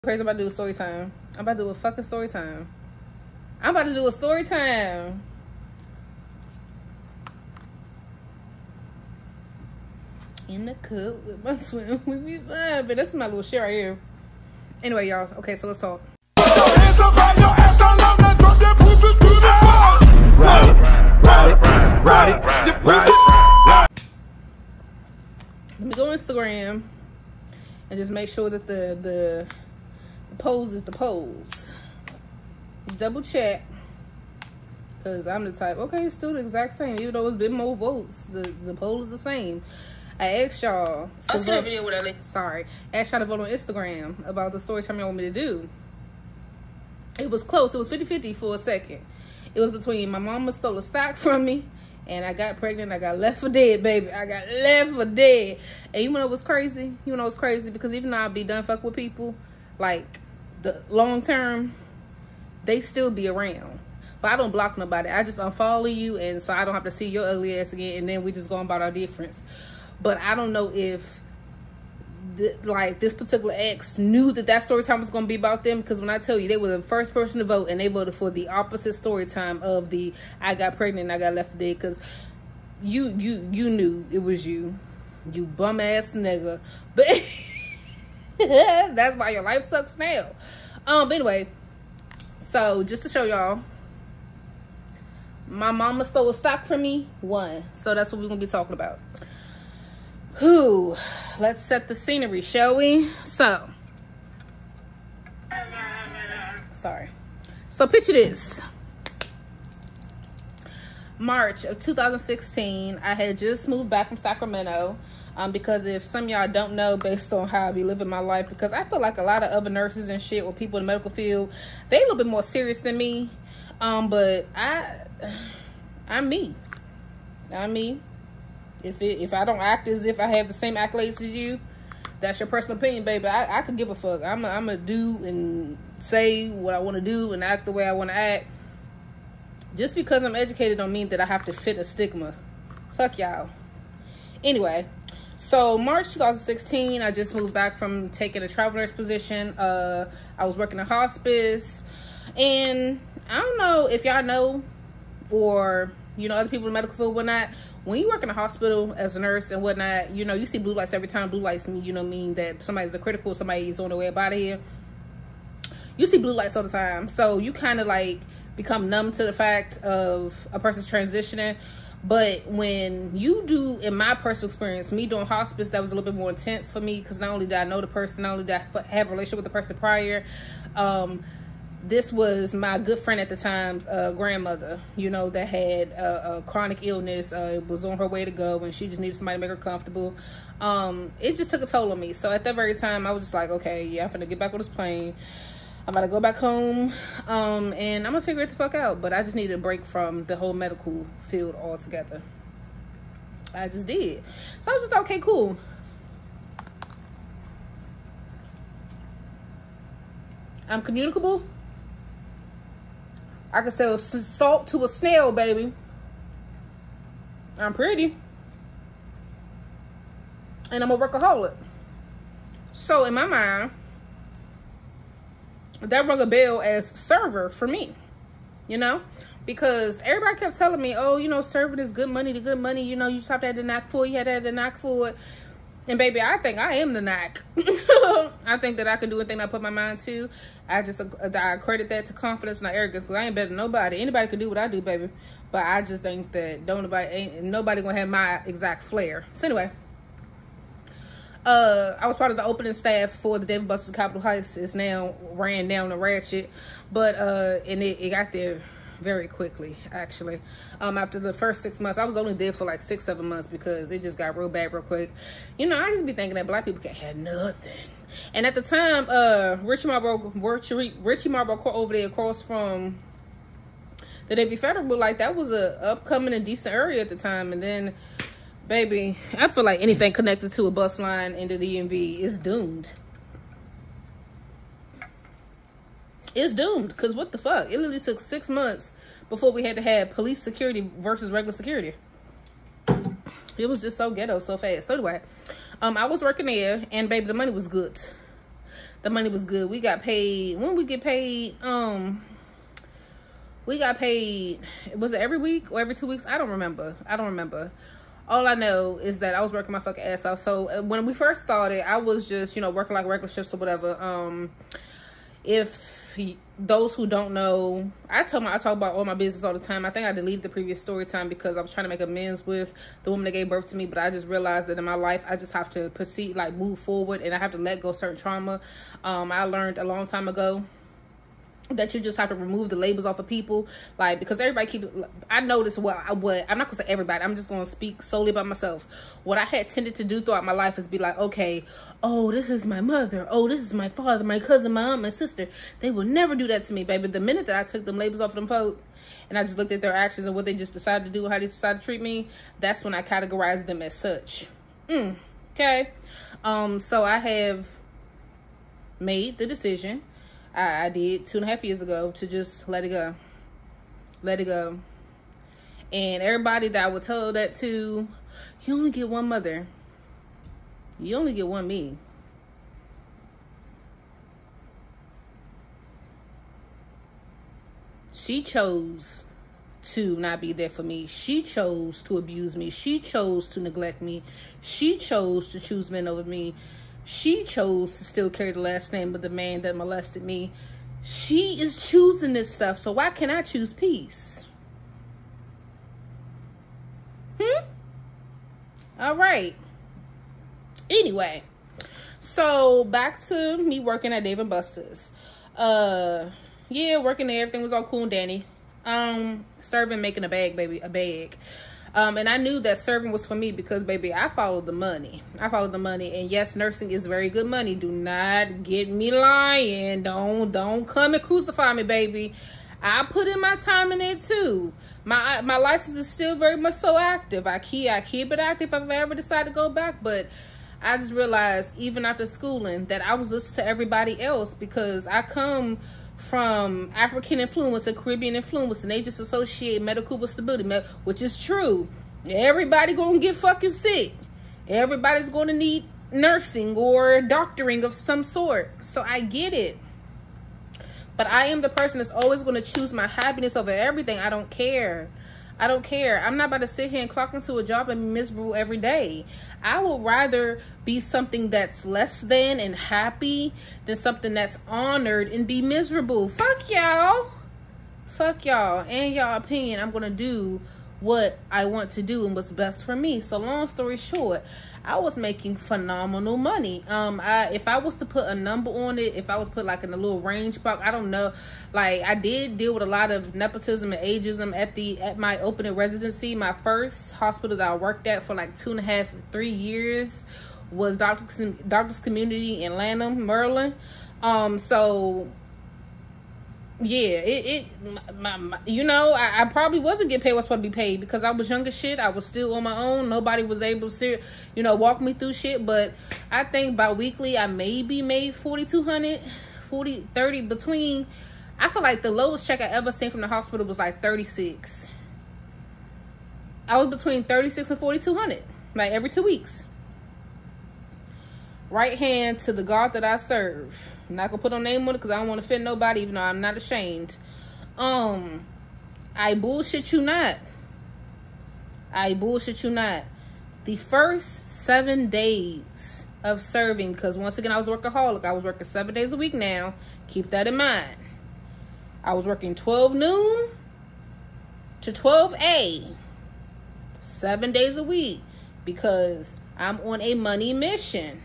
Crazy, I'm about to do a story time. I'm about to do a fucking story time. I'm about to do a story time. In the cup with my twin, we be fine. But that's my little shit right here. Anyway, y'all. Okay, so let's talk. Let me go on Instagram and just make sure that the pose is the pose. You double check, because I'm the type, okay, it's still the exact same, even though it's been more votes, the poll is the same. I asked y'all to vote. That video with that link. Sorry, I asked y'all to vote on Instagram about the story time y'all want me to do. It was close. It was 50-50 for a second. It was between my mama stole a stock from me and I got pregnant. I got left for dead, baby. I got left for dead. And you know what's crazy? You know what's crazy? Because even though I'll be done fuck with people, like the long term, they still be around. But I don't block nobody. I just unfollow you, and so I don't have to see your ugly ass again, and then we just go about our difference. But I don't know if like this particular ex knew that story time was going to be about them, because when I tell you, they were the first person to vote, and they voted for the opposite story time of the I got pregnant and I got left for dead, because you knew it was you bum ass nigga. But that's why your life sucks now. But anyway, so just to show y'all, my mama stole a stock from me, one. So that's what we're gonna be talking about. Whew, let's set the scenery, shall we? So picture this. March of 2016, I had just moved back from Sacramento. Because if some of y'all don't know, based on how I be living my life, because I feel like a lot of other nurses and shit or people in the medical field, they a little bit more serious than me. But I'm me. If I don't act as if I have the same accolades as you, that's your personal opinion, baby. I could give a fuck. I'm a do and say what I want to do and act the way I want to act. Just because I'm educated don't mean that I have to fit a stigma. Fuck y'all. Anyway, so March 2016, I just moved back from taking a travel nurse position. I was working in hospice, and I don't know if y'all know, or you know, other people in the medical field, whatnot. When you work in a hospital as a nurse and whatnot, you know, you see blue lights every time. Blue lights mean, you know, mean that somebody's a critical, somebody's on their way up out of here. You see blue lights all the time, so you kind of like become numb to the fact of a person's transitioning. But when you do, in my personal experience, me doing hospice, that was a little bit more intense for me, because not only did I know the person, not only did I have a relationship with the person prior, this was my good friend at the time's grandmother, you know, that had a chronic illness. It was on her way to go, and she just needed somebody to make her comfortable. It just took a toll on me. So at that very time, I was just like, okay, yeah, I'm finna get back on this plane. I'm about to go back home, and I'm gonna figure it the fuck out. But I just needed a break from the whole medical field altogether. I just did. So I was just okay, cool. I'm communicable. I can sell salt to a snail, baby. I'm pretty. And I'm a workaholic. So in my mind, that rung a bell as server for me, you know, because everybody kept telling me, oh, you know, serving is good money, you know, you just have to have the knack for it, you had to have the knack for it. And baby, I think I am the knack. I think that I can do anything I put my mind to. I credit that to confidence, not arrogance, because I ain't better than nobody. Anybody can do what I do, baby. But I just think that ain't nobody gonna have my exact flair. So anyway, I was part of the opening staff for the Dave & Buster's Capitol Heights. It's now ran down the ratchet, but and it got there very quickly, actually. After the first 6 months, I was only there for like 6-7 months, because it just got real bad real quick. You know, I just be thinking that black people can't have nothing. And at the time, Richie Marlboro Court over there across from the Navy Federal, like that was a upcoming and decent area at the time. And then, baby, I feel like anything connected to a bus line in the DMV is doomed. It's doomed, because what the fuck? It literally took 6 months before we had to have police security versus regular security. It was just so ghetto so fast. So anyway, I was working there, and baby, the money was good. The money was good. We got paid. When we get paid, we got paid, was it every week or every 2 weeks? I don't remember. All I know is that I was working my fucking ass off. So when we first started, I was just, you know, working like regular shifts or whatever. Those who don't know, I talk about all my business all the time. I think I deleted the previous story time because I was trying to make amends with the woman that gave birth to me, but I just realized that in my life I just have to proceed, like move forward, and I have to let go certain trauma. I learned a long time ago that you just have to remove the labels off of people, like, because everybody I noticed what I'm not gonna say everybody, I'm just gonna speak solely about myself. What I had tended to do throughout my life is be like, okay, oh, this is my mother, oh, this is my father, my cousin, my aunt, my sister. They will never do that to me, baby. The minute that I took them labels off of them folk and I just looked at their actions and what they just decided to do, how they decided to treat me, that's when I categorized them as such. Okay. So I have made the decision, I did 2.5 years ago, to just let it go. Let it go. And everybody that I would tell that to, you only get one mother. You only get one me. She chose to not be there for me. She chose to abuse me. She chose to neglect me. She chose to choose men over me. She chose to still carry the last name of the man that molested me. She is choosing this stuff. So why can't I choose peace? All right. Anyway, so back to me working at Dave & Buster's. Yeah, working there, everything was all cool and dandy. Serving, making a bag, baby, a bag. And I knew that serving was for me because, baby, I followed the money. And yes, nursing is very good money. Do not get me lying. Don't come and crucify me, baby. I put in my time in it too. My license is still very much so active. I keep it active if I ever decide to go back. But I just realized, even after schooling, that I was listening to everybody else because I come from African influence and Caribbean influence, and they just associate medical with stability, which is true. Everybody gonna get fucking sick. Everybody's gonna need nursing or doctoring of some sort. So I get it. But I am the person that's always gonna choose my happiness over everything. I don't care. I'm not about to sit here and clock into a job and be miserable every day. I would rather be something that's less than and happy than something that's honored and be miserable. Fuck y'all. And y'all opinion. I'm going to do what I want to do and what's best for me. So long story short, I was making phenomenal money. If I was to put a number on it, if I was put like in a little range box, I don't know. Like, I did deal with a lot of nepotism and ageism at my opening residency. My first hospital that I worked at for like 2.5, 3 years was Doctors Community in Lanham, Maryland. So yeah, you know, I probably wasn't getting paid what's supposed to be paid because I was young as shit. I was still on my own. Nobody was able to, you know, walk me through shit. But I think bi-weekly I maybe made $4,200, $30 between. I feel like the lowest check I ever seen from the hospital was like $36. I was between $36 and $4,200, like every 2 weeks. Right hand to the God that I serve. I'm not gonna put no name on it because I don't want to offend nobody, even though I'm not ashamed. I bullshit you not. The first 7 days of serving, because once again I was a workaholic. I was working 7 days a week now. Keep that in mind. I was working 12 noon to 12 a. 7 days a week because I'm on a money mission.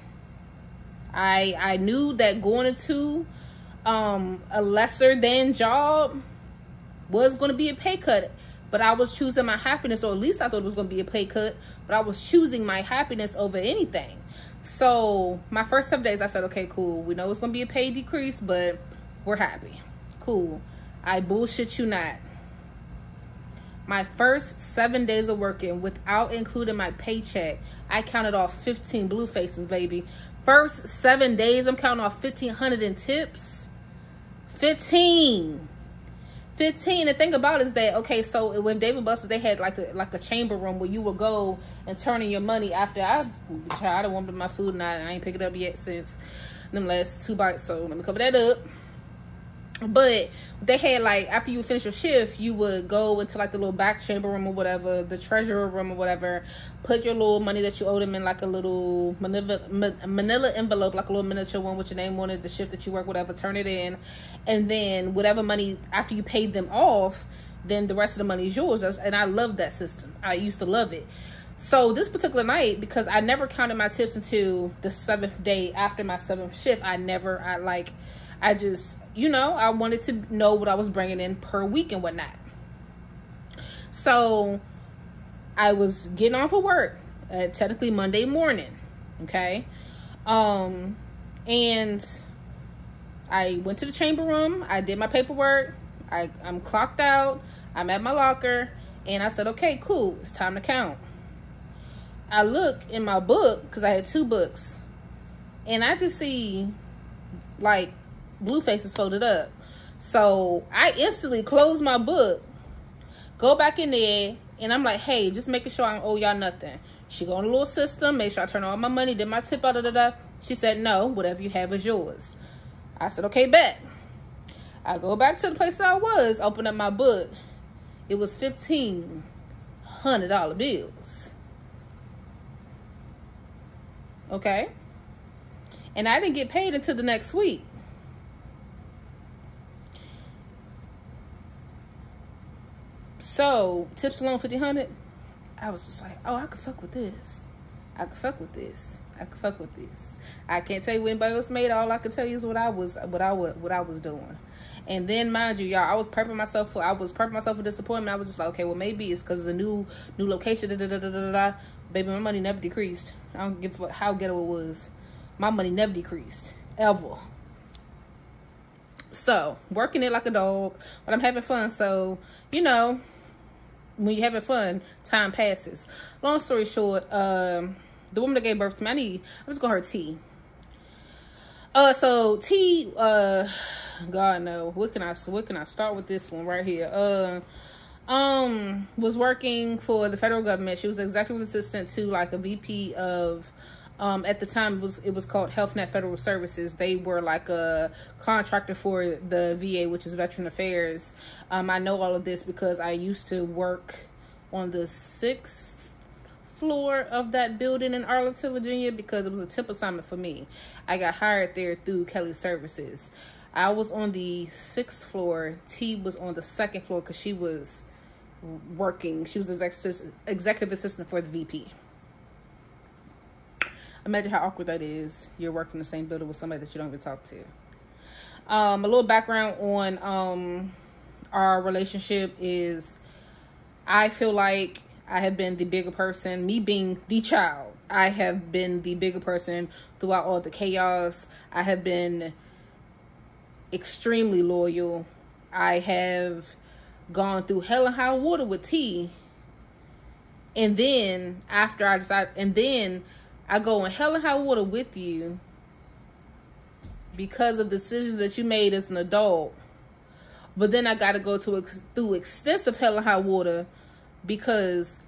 I knew that going into a lesser than job was going to be a pay cut, but I was choosing my happiness, or at least I thought it was going to be a pay cut, but I was choosing my happiness over anything. So my first 7 days, I said, okay, cool. We know it's going to be a pay decrease, but we're happy. Cool. I bullshit you not. My first 7 days of working, without including my paycheck, I counted off 15 blue faces, baby. First 7 days, I'm counting off 1,500 in tips. 15. The thing about it is that, okay, so with Dave & Buster's, they had like a chamber room where you would go and turn in your money after I don't want my food, and I ain't picked it up yet since. them last 2 bites. So let me cover that up. But they had, like, after you finish your shift, you would go into, like, the little back chamber room or whatever, the treasurer room or whatever, put your little money that you owed them in, like, a little manila envelope, like a little miniature one with your name on it, the shift that you work, whatever, turn it in. And then whatever money, after you paid them off, then the rest of the money is yours. And I love that system. I used to love it. So this particular night, because I never counted my tips until the 7th day after my 7th shift, I just, you know, I wanted to know what I was bringing in per week and whatnot. So I was getting off of work technically Monday morning. Okay. And I went to the chamber room. I did my paperwork. I'm clocked out. I'm at my locker. And I said, okay, cool. It's time to count. I look in my book, because I had 2 books. And I just see, like, blue faces folded up. So I instantly close my book, go back in there, and I'm like, hey, just making sure I don't owe y'all nothing. She go on a little system, make sure I turn all my money, did my tip, She said, no, whatever you have is yours. I said, okay, bet. I go back to the place I was, open up my book. It was $1,500 bills. Okay? And I didn't get paid until the next week. So, tips alone $1,500. I was just like, oh, I could fuck with this. I could fuck with this. I could fuck with this. I can't tell you what anybody else made. All I can tell you is what I was doing. And then, mind you, y'all, I was prepping myself for disappointment. I was just like, okay, well, maybe it's because it's a new location. Baby, my money never decreased. I don't give a fuck how ghetto it was. My money never decreased, ever. So, working it like a dog, but I'm having fun. So, you know, when you're having fun, time passes. Long story short, the woman that gave birth to me, I'm just gonna her T. So T, God no, what can I start with this one right here? Was working for the federal government. She was executive assistant to, like, a VP of, at the time it was called HealthNet Federal Services. They were like a contractor for the VA, which is Veteran Affairs. I know all of this because I used to work on the 6th floor of that building in Arlington, Virginia, because it was a temp assignment for me. I got hired there through Kelly Services. I was on the 6th floor. T was on the 2nd floor because she was working. She was executive assistant for the VP. Imagine how awkward that is. You're working in the same building with somebody that you don't even talk to. A little background on our relationship is, I feel like I have been the bigger person, me being the child. I have been the bigger person throughout all the chaos. I have been extremely loyal. I have gone through hell and high water with T. And then after I decide, and then I go in hell and high water with you because of the decisions that you made as an adult. But then I got to go through extensive hell and high water because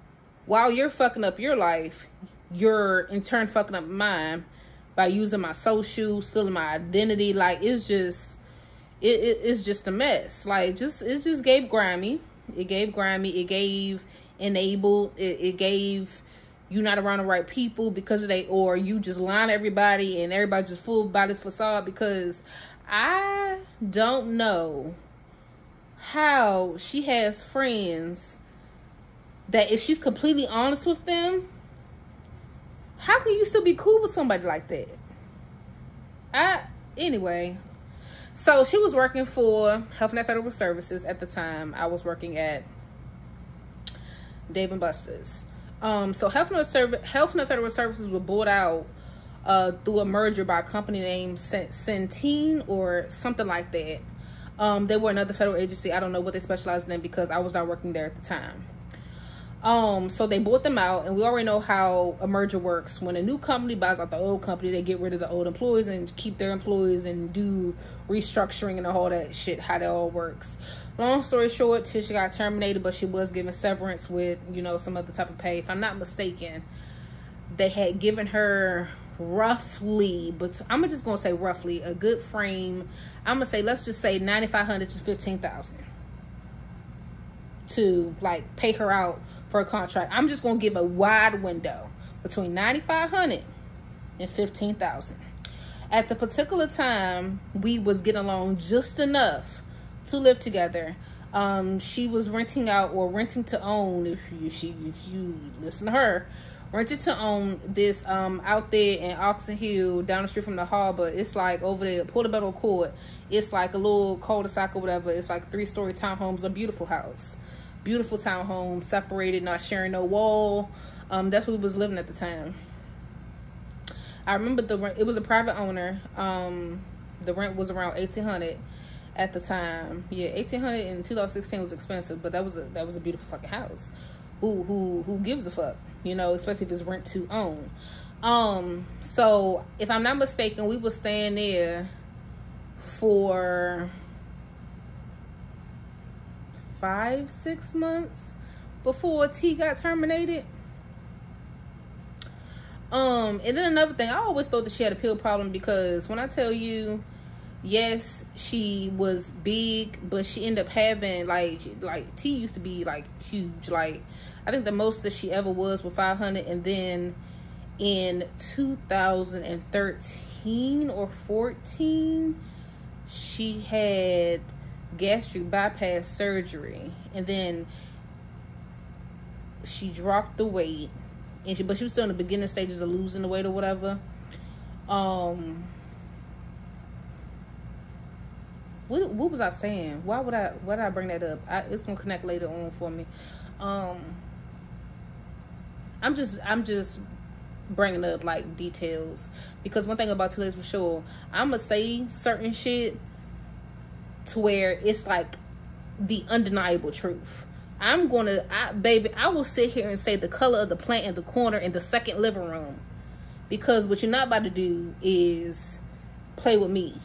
while you're fucking up your life, you're in turn fucking up mine by using my social, stealing my identity. Like, it's just, it's just a mess. Like, it just gave grimy. It gave grimy. It gave enabled. It gave you not around the right people because of or you just lying to everybody and everybody just fooled by this facade. Because I don't know how she has friends that if she's completely honest with them, how can you still be cool with somebody like that? Anyway, so she was working for HealthNet Federal Services at the time. I was working at Dave & Buster's. So HealthNet Federal Services was bought out through a merger by a company named Centene or something like that. They were another federal agency. I don't know what they specialized in because I was not working there at the time. So they bought them out, and we already know how a merger works. When a new company buys out the old company, they get rid of the old employees and keep their employees and do restructuring and all that shit, how that all works. Long story short, Tisha got terminated, but she was given severance with, you know, some other type of pay. If I'm not mistaken, they had given her roughly, but I'm just gonna say roughly a good frame. I'm gonna say, let's just say 9,500 to 15,000 to like pay her out for a contract. I'm just gonna give a wide window between 9,500 and 15,000. At the particular time, we was getting along just enough to live together. She was renting out, or renting to own, if you listen to her, rented to own this out there in Oxon Hill, down the street from the harbor. It's like over there, Portobello Court. It's like a little cul-de-sac or whatever. It's like 3-story townhomes, a beautiful house. Beautiful townhome, separated, not sharing no wall. That's where we was living at the time. I remember the rent, it was a private owner. The rent was around $1,800 at the time. Yeah, $1,800 in 2016 was expensive, but that was a beautiful fucking house. Who gives a fuck, you know, especially if it's rent to own. So if I'm not mistaken, we were staying there for 5-6 months before T got terminated. And then another thing, I always thought that she had a pill problem, because when I tell you, yes, she was big, but she ended up having like T used to be like huge. Like I think the most that she ever was 500, and then in 2013 or 14, she had gastric bypass surgery, and then she dropped the weight, and but she was still in the beginning stages of losing the weight or whatever. What was I saying? Why did I bring that up? It's gonna connect later on for me. I'm just bringing up like details, because one thing about Taylor for sure, I'm gonna say certain shit to where it's like the undeniable truth. Baby, I will sit here and say the color of the plant in the corner in the second living room, because what you're not about to do is play with me.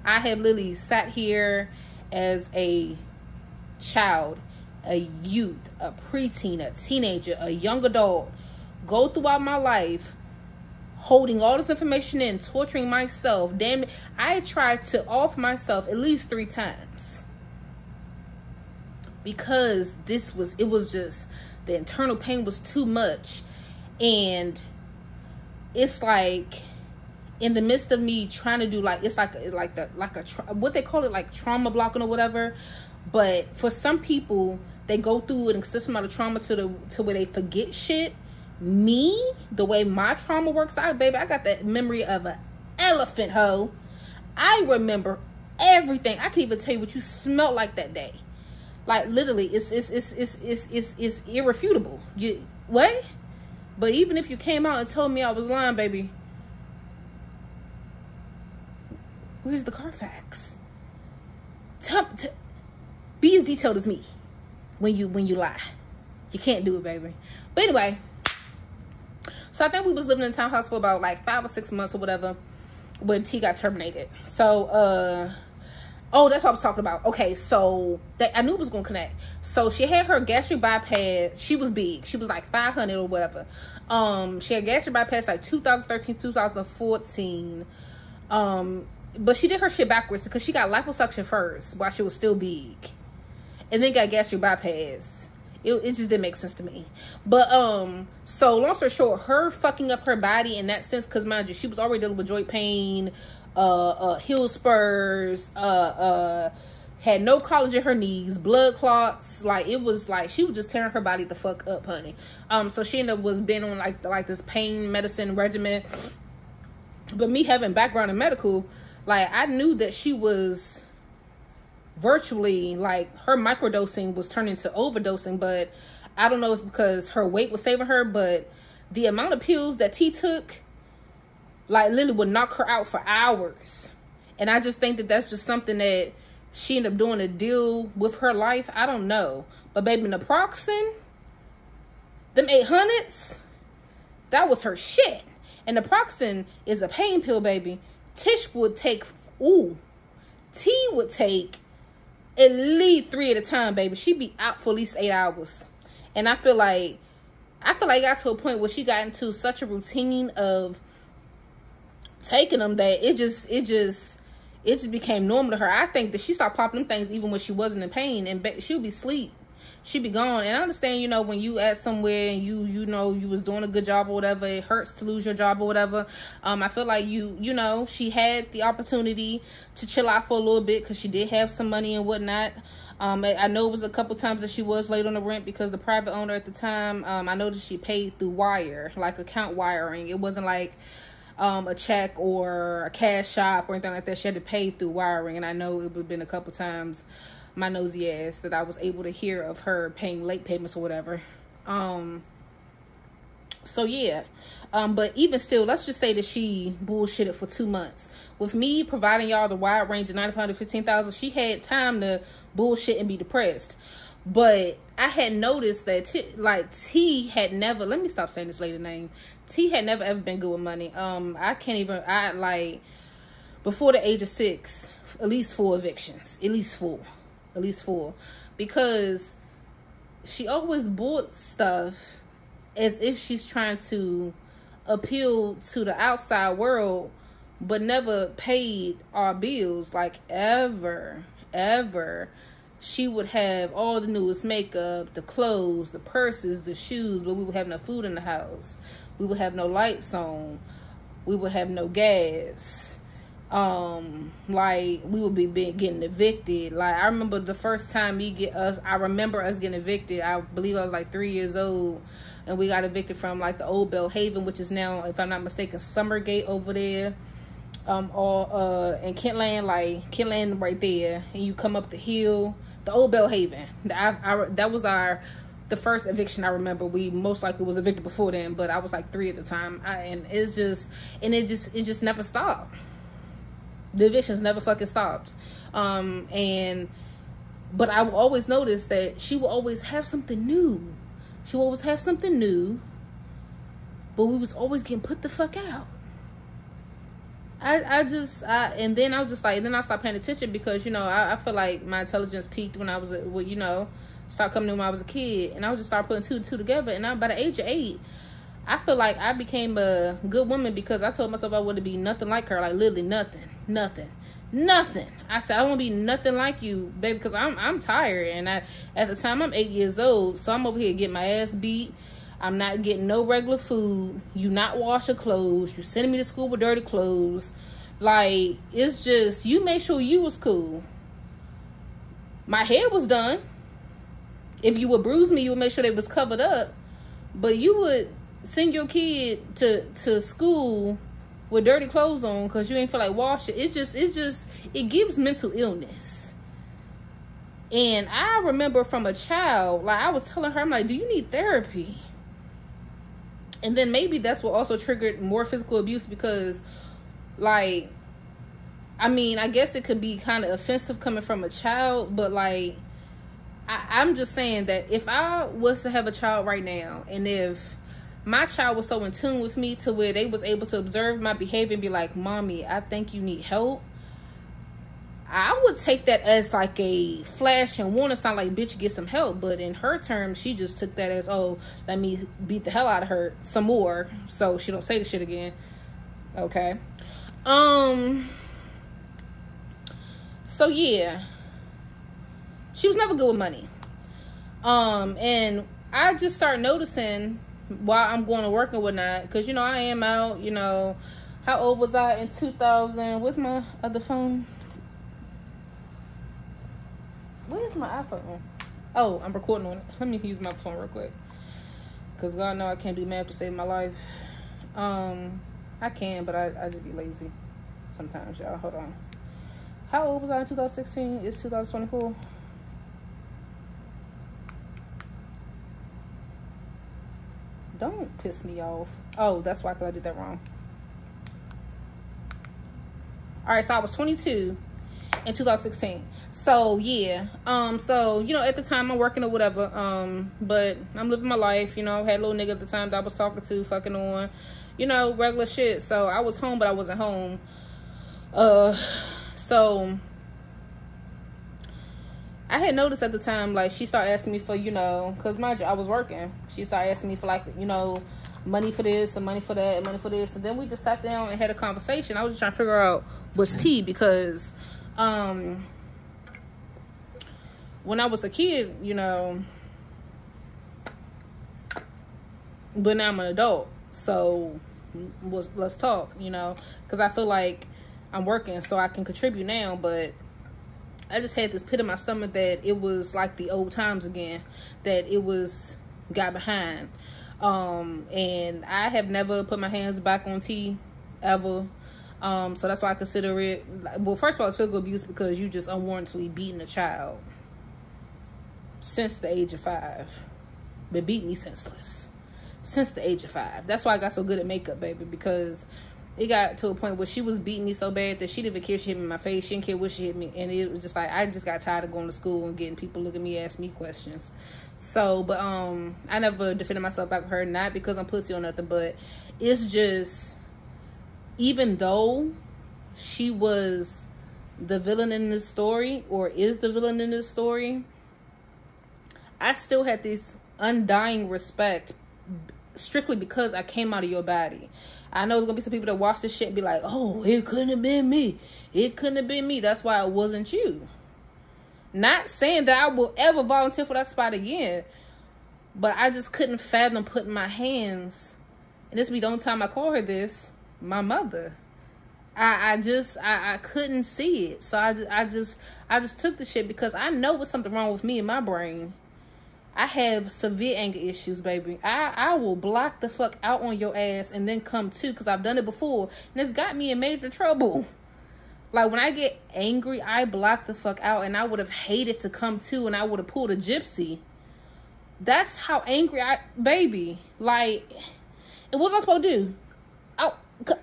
I have literally sat here as a child, a youth, a preteen, a teenager, a young adult, go throughout my life holding all this information in, torturing myself. Damn it, I tried to off myself at least 3 times, because it was just, the internal pain was too much. And it's like, in the midst of me trying to do like, it's like what they call it, like trauma blocking or whatever. But for some people, they go through an excessive amount of trauma to where they forget shit. Me, the way my trauma works out, baby, I got that memory of an elephant, hoe. I remember everything. I can even tell you what you smelled like that day. Like literally, it's irrefutable. What? But even if you came out and told me I was lying, baby, where's the Carfax? Be as detailed as me when you lie. You can't do it, baby. But anyway, so I think we was living in a townhouse for about like 5 or 6 months or whatever when T got terminated. So oh, that's what I was talking about. Okay, so I knew it was gonna connect. So she had her gastric bypass. She was big. She was like 500 or whatever. She had gastric bypass like 2013, 2014. But she did her shit backwards, because she got liposuction first while she was still big, and then got gastric bypass. It just didn't make sense to me. But so long story short, her fucking up her body in that sense, because mind you, she was already dealing with joint pain, heel spurs, had no collagen in her knees, blood clots. Like it was like she was just tearing her body the fuck up, honey. So she ended up being on like this pain medicine regimen. But me having background in medical, like I knew that she was virtually, like, her microdosing was turning to overdosing. But I don't know, it's because her weight was saving her, but the amount of pills that T took, like, literally would knock her out for hours. And I just think that that's just something that she ended up doing to deal with her life. I don't know. But baby, naproxen, them 800s, that was her shit. And naproxen is a pain pill, baby. Tish would take, T would take at least 3 at a time, baby. She'd be out for at least 8 hours. And I feel like it got to a point where she got into such a routine of taking them that it just became normal to her. I think that she started popping them things even when she wasn't in pain, and she'll be asleep. She'd be gone. And I understand, you know, when you at somewhere and you know you was doing a good job or whatever, it hurts to lose your job or whatever. I feel like you know, she had the opportunity to chill out for a little bit because she did have some money and whatnot. I know it was a couple times that she was late on the rent because the private owner at the time, I know that she paid through wire, like account wiring. It wasn't like a check or a cash shop or anything like that. She had to pay through wiring. And I know it would have been a couple times, my nosy ass, that I was able to hear of her paying late payments or whatever. So yeah. But even still, let's just say that she bullshitted for 2 months. With me providing y'all the wide range of $9,500 to $15,000, she had time to bullshit and be depressed. But I had noticed that T had never, let me stop saying this lady name. T had never ever been good with money. I like, before the age of 6, at least 4 evictions. At least four. Because she always bought stuff as if she's trying to appeal to the outside world, but never paid our bills. Like, ever. She would have all the newest makeup, the clothes, the purses, the shoes, but we would have no food in the house. We would have no lights on. We would have no gas. Like, we would be getting evicted. Like, I remember the first time I remember us getting evicted. I believe I was like 3 years old, and we got evicted from like the old Belhaven, which is now, if I'm not mistaken, Summergate over there. Or in Kentland, like Kentland right there, and you come up the hill, the old Belhaven. That was the first eviction I remember. We most likely was evicted before then, but I was like 3 at the time. It just never stopped. The evictions never fucking stopped. But I will always notice that she will always have something new. She will always have something new, but we was always getting put the fuck out. And then I was just like, then I stopped paying attention because, you know, I feel like my intelligence peaked when I was, you know, stopped coming in when I was a kid. And I would just start putting 2 and 2 together. And by the age of 8, I feel like I became a good woman because I told myself I wanted to be nothing like her. Like, literally nothing. I said, I want to be nothing like you, baby, because I'm tired. And at the time, I'm 8 years old. So I'm over here getting my ass beat. I'm not getting no regular food. You not wash your clothes. You sending me to school with dirty clothes. Like, it's just, you made sure you was cool. My hair was done. If you would bruise me, you would make sure they was covered up. But you would send your kid to school with dirty clothes on because you ain't feel like wash it. It gives mental illness. And I remember from a child, like, I was telling her, I'm like, do you need therapy? And then maybe that's what also triggered more physical abuse because, like, I mean, I guess it could be kind of offensive coming from a child, but, like, I'm just saying that if I was to have a child right now, and if my child was so in tune with me to where they was able to observe my behavior and be like, Mommy, I think you need help, I would take that as like a flash and warning sign, like, bitch, get some help. But in her terms, she just took that as, oh, let me beat the hell out of her some more so she don't say the shit again. Okay. So yeah, she was never good with money. And I just started noticing while I'm going to work and whatnot, because, you know, I am out, you know, how old was I in 2000? Where's my other phone? Where's my iPhone? Oh, I'm recording on it. Let me use my phone real quick. Because God know I can't do math to save my life. I can, but I just be lazy sometimes, y'all. Hold on. How old was I in 2016? It's 2024. Don't piss me off. Oh, that's why I did that wrong. Alright, so I was 22 in 2016. So yeah, so, you know, at the time I'm working or whatever, but I'm living my life, you know. Had a little nigga at the time that I was talking to, fucking on, you know, regular shit. So I was home, but I wasn't home. So I had noticed at the time, like, she started asking me for, you know, because mind you, I was working. She started asking me for, like, you know, money for this and money for that and money for this. And then we just sat down and had a conversation. I was just trying to figure out what's tea, because when I was a kid, you know, but now I'm an adult, so let's talk, you know, because I feel like I'm working so I can contribute now, but I just had this pit in my stomach that it was like the old times again, that it was got behind. And I have never put my hands back on tea ever. So that's why I consider it, well, first of all, it's physical abuse because you just unwarrantedly beating a child since the age of 5. Been beating me senseless since the age of 5. That's why I got so good at makeup, baby, because it got to a point where she was beating me so bad that she didn't even care if she hit me in my face. She didn't care what she hit me. And it was just like, I just got tired of going to school and getting people look at me, ask me questions. So, but I never defended myself back with her, not because I'm pussy or nothing, but it's just, even though she was the villain in this story, or is the villain in this story, I still had this undying respect strictly because I came out of your body. I know there's gonna be some people that watch this shit and be like, oh, it couldn't have been me. It couldn't have been me. That's why it wasn't you. Not saying that I will ever volunteer for that spot again, but I just couldn't fathom putting my hands, and this be the only time I call her this, my mother. I couldn't see it. So I just took the shit because I know there's something wrong with me in my brain. I have severe anger issues, baby. I will block the fuck out on your ass and then come to, because I've done it before. And it's got me in major trouble. Like, when I get angry, I block the fuck out. And I would have hated to come to, and I would have pulled a gypsy. That's how angry baby. Like, and what was I supposed to do?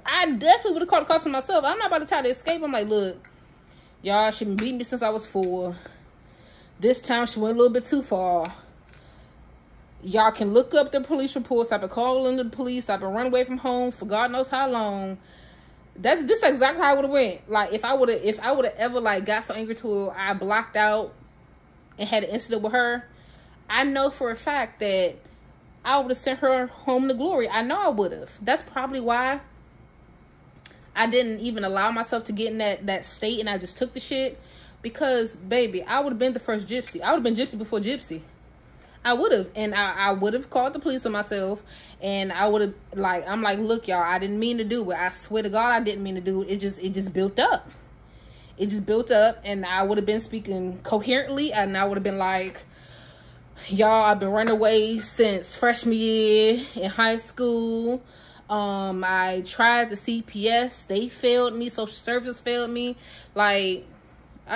I definitely would have called the cops on myself. I'm not about to try to escape. I'm like, look, y'all, she been beating me since I was 4. This time she went a little bit too far. Y'all can look up the police reports. I've been calling the police. I've been running away from home for God knows how long. This is exactly how I would have went. Like, if I would have ever like got so angry to her, I blocked out and had an incident with her, I know for a fact that I would have sent her home to glory. I know I would have. That's probably why I didn't even allow myself to get in that state, and I just took the shit. Because, baby, I would have been the first gypsy. I would have been gypsy before gypsy. I would have. And I would have called the police on myself. And I would have, like, I'm like, look, y'all, I didn't mean to do it. I swear to God, I didn't mean to do it. It just built up. It just built up. And I would have been speaking coherently. And I would have been like, y'all, I've been running away since freshman year in high school. I tried the CPS. They failed me. Social services failed me. Like,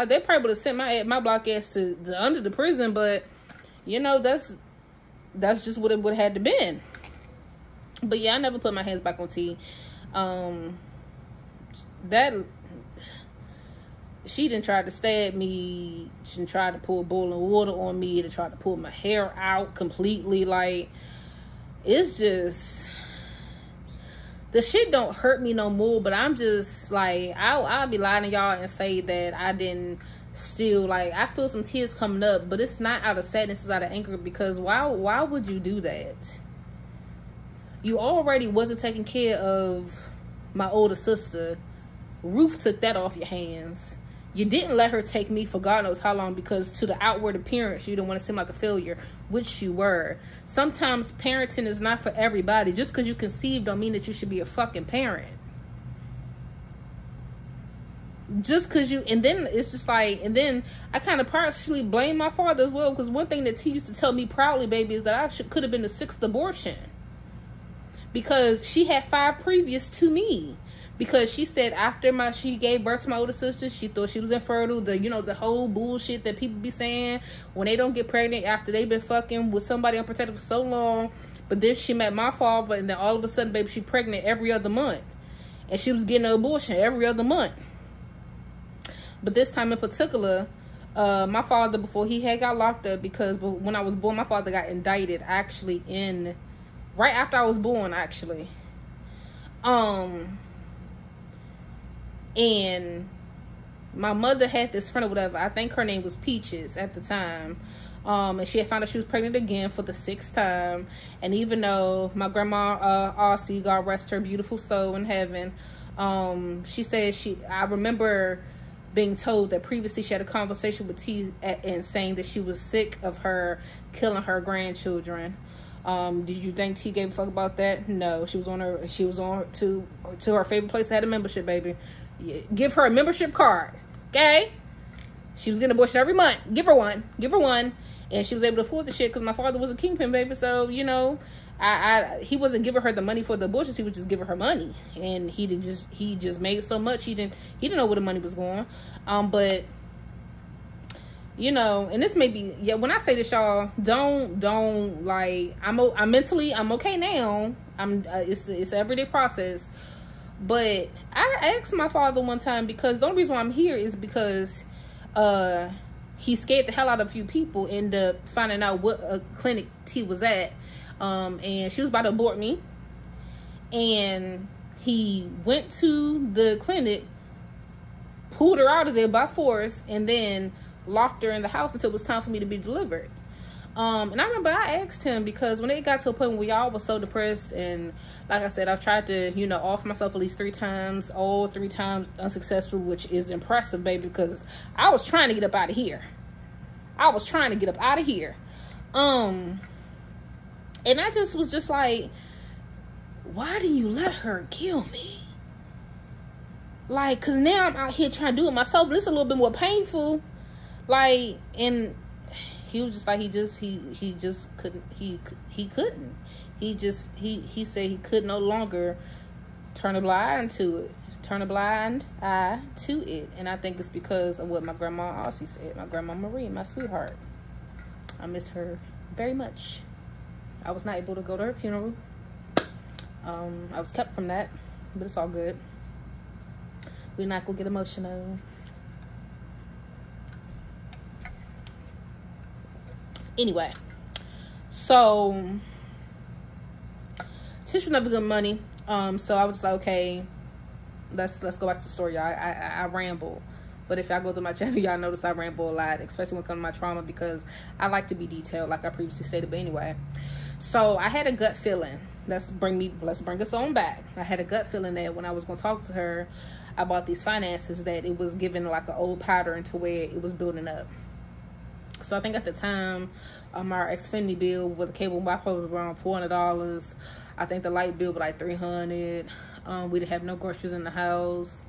they probably would have sent my block ass to under the prison, but you know, that's just what it would have had to been. But yeah, I never put my hands back on T. That she didn't try to stab me. She didn't try to pour boiling water on me. To try to pull my hair out completely. Like, it's just, the shit don't hurt me no more, but I'm just like, I'll be lying to y'all and say that I didn't still, like, I feel some tears coming up, but it's not out of sadness, it's out of anger, because why would you do that? You already wasn't taking care of my older sister. Ruth took that off your hands. You didn't let her take me for God knows how long, because to the outward appearance, you didn't want to seem like a failure, which you were. Sometimes parenting is not for everybody. Just because you conceived don't mean that you should be a fucking parent. Just because you, and then it's just like, and then I kind of partially blame my father as well, because one thing that he used to tell me proudly, baby, is that I could have been the 6th abortion. Because she had 5 previous to me. Because she said after she gave birth to my older sister, she thought she was infertile. The whole bullshit that people be saying when they don't get pregnant after they've been fucking with somebody unprotected for so long. But then she met my father, and then all of a sudden, baby, she pregnant every other month. And she was getting an abortion every other month. But this time in particular, my father, before he had got locked up, because when I was born, my father got indicted actually right after I was born, actually. And my mother had this friend or whatever. I think her name was Peaches at the time. And she had found out she was pregnant again for the 6th time. And even though my grandma, Aussie, God rest her beautiful soul in heaven, she said I remember being told that previously she had a conversation with T and saying that she was sick of her killing her grandchildren. Did you think T gave a fuck about that? No, she was on to her favorite place that had a membership, baby. Yeah, give her a membership card, okay? She was getting an abortion every month. Give her one. And she was able to afford the shit because my father was a kingpin, baby. So, you know, he wasn't giving her the money for the abortions. He was just giving her money. And he just made so much. He didn't know where the money was going. But, you know, and this may be, yeah, when I say this, y'all, don't like, I'm mentally, I'm okay now. It's an everyday process. But I asked my father one time, because the only reason why I'm here is because, he scared the hell out of a few people, ended up finding out what clinic T was at. And she was about to abort me. And he went to the clinic, pulled her out of there by force, and then locked her in the house until it was time for me to be delivered. And I remember I asked him, because when it got to a point where we all were so depressed, and like I said, I've tried to, you know, off myself at least 3 times, all 3 times unsuccessful, which is impressive, baby, because I was trying to get up out of here. And I just was just like, why do you let her kill me? Like, cause now I'm out here trying to do it myself, but it's a little bit more painful. Like, and he was just like, he just couldn't, he said he could no longer turn a blind eye to it. And I think it's because of what my grandma Aussie said, my grandma Marie, my sweetheart. I miss her very much. I was not able to go to her funeral. I was kept from that, but it's all good. We're not gonna get emotional. Anyway, so Tish was never good money. So I was just like, okay, let's go back to the story, y'all. I ramble, but if y'all go through my channel, y'all notice I ramble a lot, especially when it comes to my trauma, because I like to be detailed, like I previously stated. But anyway, so I had a gut feeling. Let's bring us on back. I had a gut feeling that when I was gonna talk to her about these finances, that it was given like an old pattern to where it was building up. So I think at the time, our Xfinity bill with the cable Wi-Fi was around $400. I think the light bill was like $300. We didn't have no groceries in the house.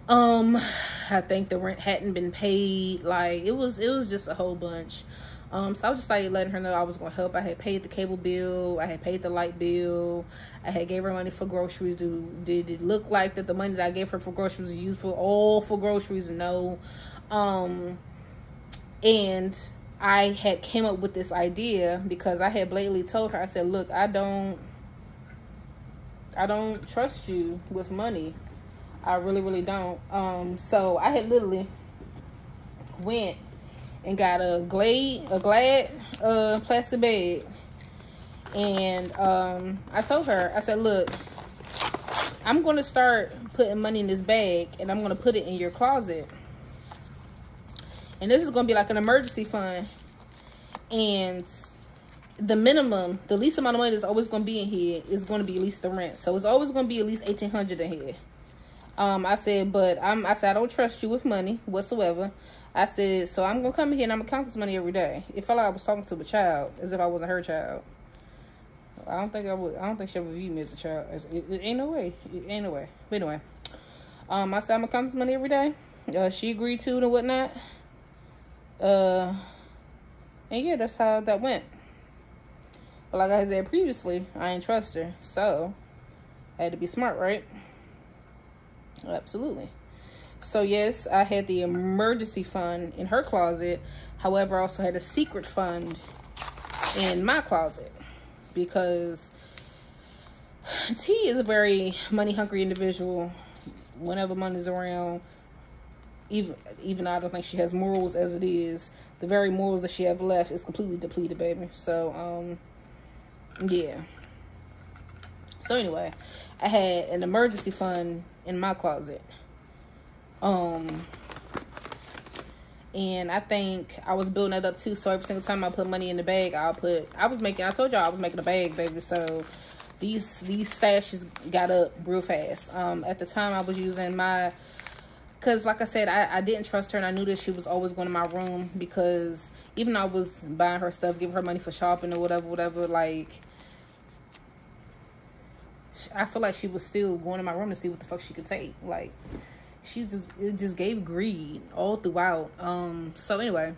I think the rent hadn't been paid. Like, it was just a whole bunch. So I was just like letting her know I was gonna help. I had paid the cable bill. I had paid the light bill. I had gave her money for groceries. Did it look like that the money that I gave her for groceries was used for groceries? No. And I had came up with this idea because I had blatantly told her, I said, look, I don't trust you with money. I really, really don't. So I had literally went and got a Glad plastic bag. And I told her, I said, look, I'm going to start putting money in this bag, and I'm going to put it in your closet. And this is going to be like an emergency fund. And the least amount of money that's always going to be in here is going to be at least the rent. So it's always going to be at least $1,800 in here. I said, I don't trust you with money whatsoever. I said, so I'm going to come here and I'm going to count this money every day. It felt like I was talking to a child, as if I wasn't her child. I don't think she ever viewed me as a child. It ain't no way. It ain't no way. But anyway, I said, I'm going to count this money every day. She agreed to it and whatnot. And yeah, that's how that went. But like I said previously, I ain't trust her. So I had to be smart, right? Absolutely. So yes, I had the emergency fund in her closet. However, I also had a secret fund in my closet, because T is a very money hungry individual. Whenever money's around, even though I don't think she has morals as it is, the very morals that she have left is completely depleted, baby. So yeah. So anyway, I had an emergency fund in my closet. And I think I was building that up too. So every single time I put money in the bag, I told y'all I was making a bag, baby. So these stashes got up real fast. At the time I was using my, because like I said, I didn't trust her, and I knew that she was always going to my room, because even though I was buying her stuff, giving her money for shopping or whatever, like, I feel like she was still going to my room to see what the fuck she could take. Like, it just gave greed all throughout. So anyway,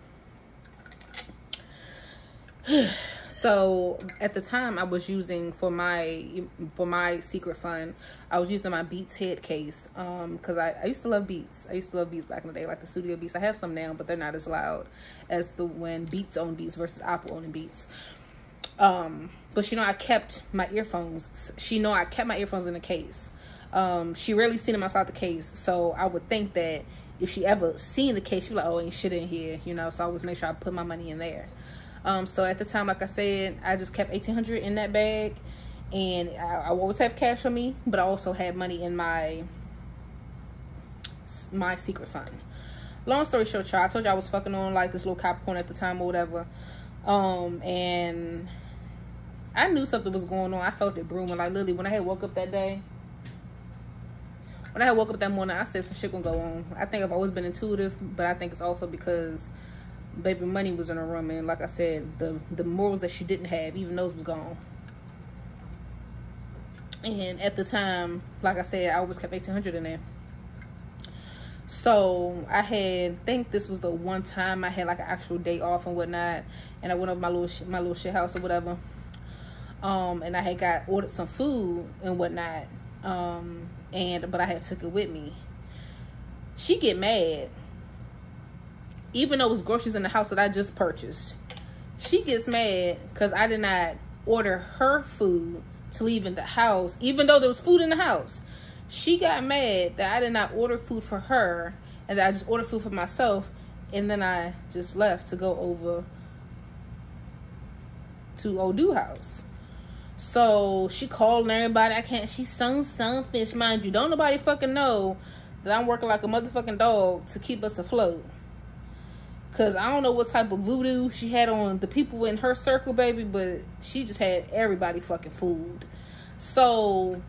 so at the time I was using for my secret fund, I was using my Beats head case, because I used to love Beats. I used to love Beats back in the day, like the studio Beats. I have some now, but they're not as loud as when Beats owned Beats versus Apple owning Beats. But I kept my earphones. I kept my earphones in the case. She rarely seen them outside the case, so I would think that if she ever seen the case, she'd be like, oh, ain't shit in here, so I always make sure I put my money in there. So at the time, like I said, I just kept $1,800 in that bag, and I always have cash on me, but I also had money in my secret fund. Long story short, y'all, I told you I was fucking on like this little Capricorn at the time or whatever, and I knew something was going on. I felt it brewing. Like, literally, when I had woke up that day, when I had woke up that morning, I said some shit gonna go on. I think I've always been intuitive, but I think it's also because baby money was in her room, and like I said, the morals that she didn't have, even those was gone. And at the time, like I said, I always kept $1,800 in there. So I think this was the one time I had like an actual day off and whatnot, and I went over my little shit house or whatever. And I had ordered some food and whatnot. But I had took it with me. She get mad, even though it was groceries in the house that I just purchased. She gets mad because I did not order her food to leave in the house, even though there was food in the house. She got mad that I did not order food for her, and that I just ordered food for myself, and then I just left to go over to Old Dude house. So she called everybody. She's so selfish, mind you. Don't nobody fucking know that I'm working like a motherfucking dog to keep us afloat. Cause I don't know what type of voodoo she had on the people in her circle, baby, but she just had everybody fucking fooled. So,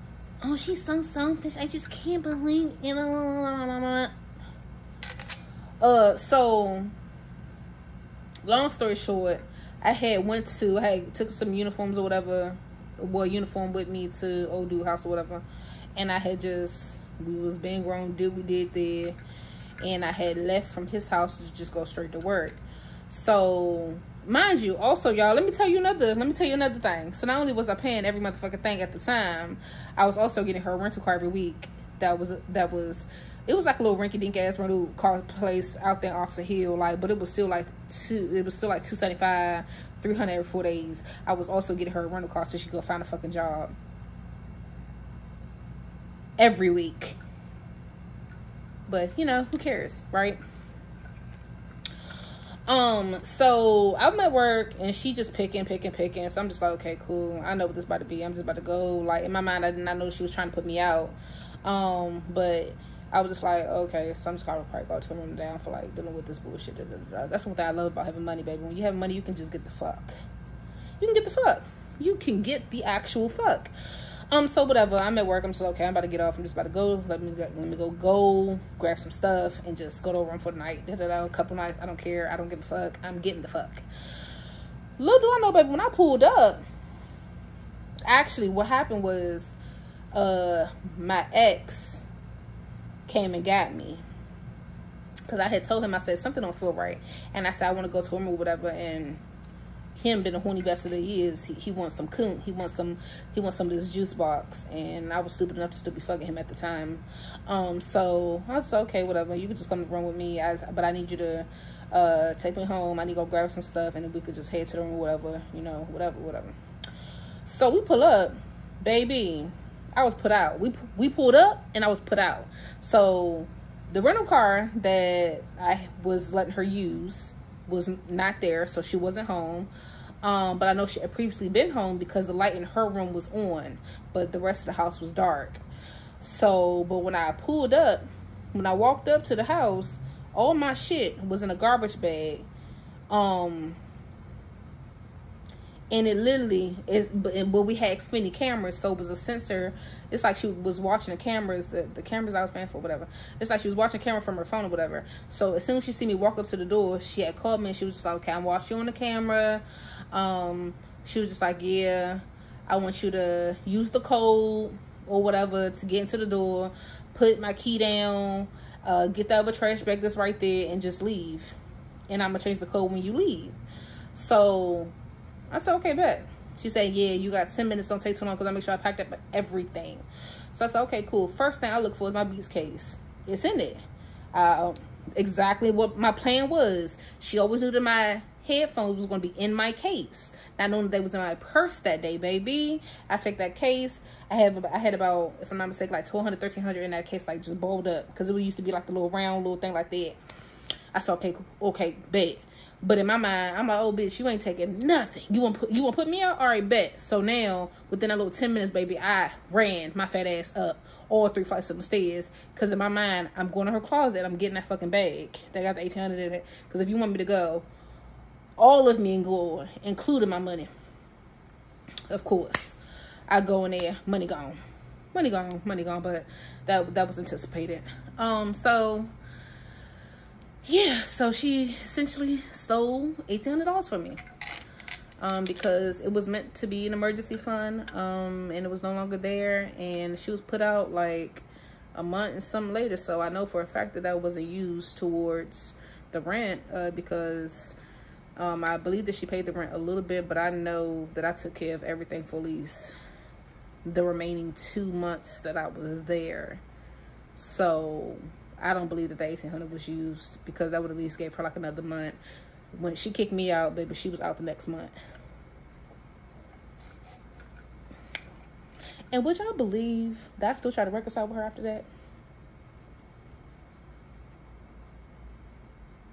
oh, she's so selfish. I just can't believe, so long story short, I took some uniforms or whatever. Well, uniform with me to Old Dude house or whatever, and we was being grown, did what we did there, and I had left from his house to just go straight to work. So mind you, also y'all, let me tell you another thing. So not only was I paying every motherfucking thing at the time, I was also getting her a rental car every week. It was like a little rinky-dink ass rental car place out there off the hill, like, but it was still like $275, $300 every 4 days. I was also getting her a rental car so she could go find a fucking job every week. But who cares, right? So I'm at work and she just picking. So I'm just like, okay, cool. I know what this about to be. I'm just about to go. Like, in my mind, I did not know she was trying to put me out. But I was just like, okay, so I'm just gonna probably go turn them down for like dealing with this bullshit. That's one thing I love about having money, baby. When you have money, you can just get the fuck. You can get the fuck. You can get the actual fuck. So whatever. I'm at work. I'm just like, okay, I'm about to get off. I'm just about to go. Let me go grab some stuff and just go to a room for the night. A couple nights. I don't care. I don't give a fuck. I'm getting the fuck. Little do I know, baby, when I pulled up, actually what happened was my ex came and got me, because I had told him, I said something don't feel right, and I said I want to go to him or whatever, and him being a horny bastard that he is, he wants some coon, he wants some of this juice box, and I was stupid enough to still be fucking him at the time. So I was okay, whatever, you could just come to the room with me, but I need you to take me home. I need to go grab some stuff, and then we could just head to the room or whatever, whatever. So we pull up, baby. I was put out. We pulled up and I was put out. So the rental car that I was letting her use was not there, so she wasn't home. But I know she had previously been home because the light in her room was on, but the rest of the house was dark. So, but when I walked up to the house, All my shit was in a garbage bag. And it literally is, but we had Xfinity cameras, so it was a sensor. It's like she was watching the cameras, the cameras I was paying for, whatever. It's like she was watching the camera from her phone or whatever. So as soon as she see me walk up to the door, she had called me and she was just like, okay, I'm watching you on the camera. She was just like, yeah, I want you to use the code or whatever to get into the door, put my key down, get the other trash bag that's right there, and just leave. And I'm gonna change the code when you leave. So I said, okay, bet. She said, yeah, you got 10 minutes, don't take too long, because I make sure I packed up everything. So I said, okay, cool. First thing I look for is my Beats case. It's in it. Exactly what my plan was. She always knew that my headphones was going to be in my case. Not knowing that they was in my purse that day, baby. I take that case. I had about, if I'm not mistaken, like 1,200, 1,300 in that case, like just balled up. Because it used to be like the little round little thing like that. I said, okay, bet. But in my mind, I'm like, oh, bitch, you ain't taking nothing. You want to put me out? All right, bet. So now, within a little 10 minutes, baby, I ran my fat ass up all 3 flights of the stairs. Because in my mind, I'm going to her closet. I'm getting that fucking bag. They got the 1,800 in it. Because if you want me to go, all of me in glory, including my money. Of course. I go in there, money gone. Money gone, money gone. But that was anticipated. So yeah, so she essentially stole $1,800 from me, because it was meant to be an emergency fund, and it was no longer there, and she was put out like a month and something later. So I know for a fact that wasn't used towards the rent, because I believe that she paid the rent a little bit, but I know that I took care of everything for at least the remaining 2 months that I was there. So I don't believe that the $1,800 was used, because that would at least gave her like another month. When she kicked me out, baby, she was out the next month. And would y'all believe that I still try to reconcile with her after that?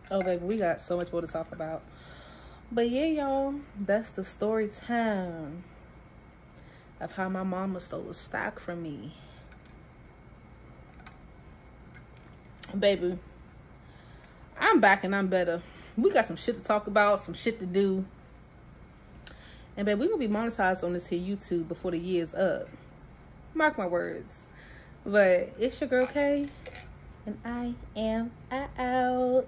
Oh, baby, we got so much more to talk about. But yeah, y'all, that's the story time of how my mama stole a stock from me. Baby, I'm back and I'm better. We got some shit to talk about, some shit to do. And baby, we're gonna be monetized on this here YouTube before the year's up. Mark my words. But it's your girl Kay, and I am out.